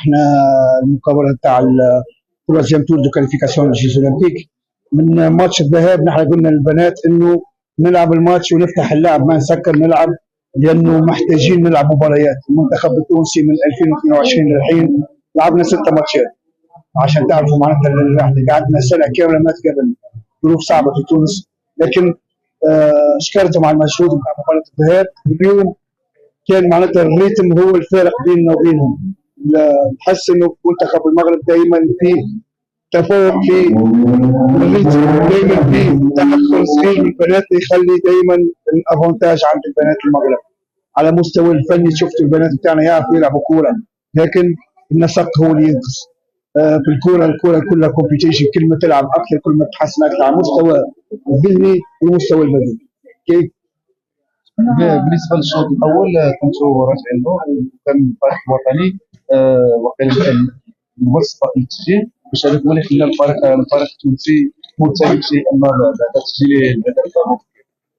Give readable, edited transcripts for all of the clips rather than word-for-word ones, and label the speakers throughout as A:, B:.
A: احنا المقابله تاع التروازيام تور دو كاليفيكاسيون للجيز اولمبيك. من ماتش الذهاب نحن قلنا للبنات انه نلعب الماتش ونفتح اللعب، ما نسكر نلعب، لانه محتاجين نلعب مباريات. المنتخب التونسي من 2022 للحين لعبنا 6 ماتشات، عشان تعرفوا معناتها احنا قعدنا سنه كامله ما تقابلنا، ظروف صعبه في تونس، لكن شكرتهم على المجهود بتاع مباراه الذهاب. اليوم كان معناتها الريتم هو الفارق بيننا وبينهم. نحس انه منتخب المغرب دائما في تفوق في الريتم، دائما في تحكم صغير من البنات يخلي دائما الافونتاج عند البنات المغرب. على مستوى الفني شفتوا البنات بتاعنا يعرفوا يلعبوا كوره، لكن النسق هو اللي ينقص. في الكوره كلها كومبيتيشن، كل ما تلعب اكثر كل ما تحسن اكثر على المستوى الذهني والمستوى البدني. كيف؟
B: بالنسبه للشوط الاول كنتوا راجعين له، كان الفريق الوطني وقيل كان الوسط للتسجيل باش هذاك هو اللي خلى الفريق التونسي مرتبك شيئا ما بعد تسجيل الهدف.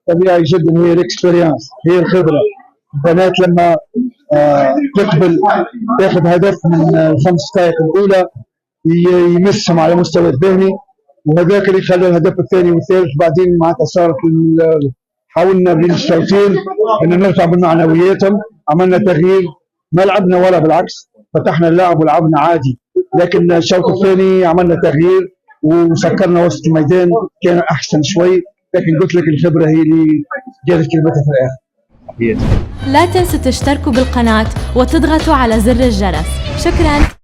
A: طبيعي جدا، هي الاكسبيرينس، هي الخبره. البنات لما تقبل تاخذ هدف من 5 دقائق الاولى يمسهم على المستوى الذهني، وهذاك اللي خلى الهدف الثاني والثالث. بعدين معناتها صارت حاولنا بين الشوطين ان نرفع من معنوياتهم، عملنا تغيير، ما لعبنا ولا بالعكس، فتحنا اللعب ولعبنا عادي. لكن الشوط الثاني عملنا تغيير وسكرنا وسط الميدان، كان احسن شوي. لكن قلت لك الخبره هي اللي جابت كلمتها في الاخر.
C: لا تنسوا تشتركوا بالقناة وتضغطوا على زر الجرس. شكرا.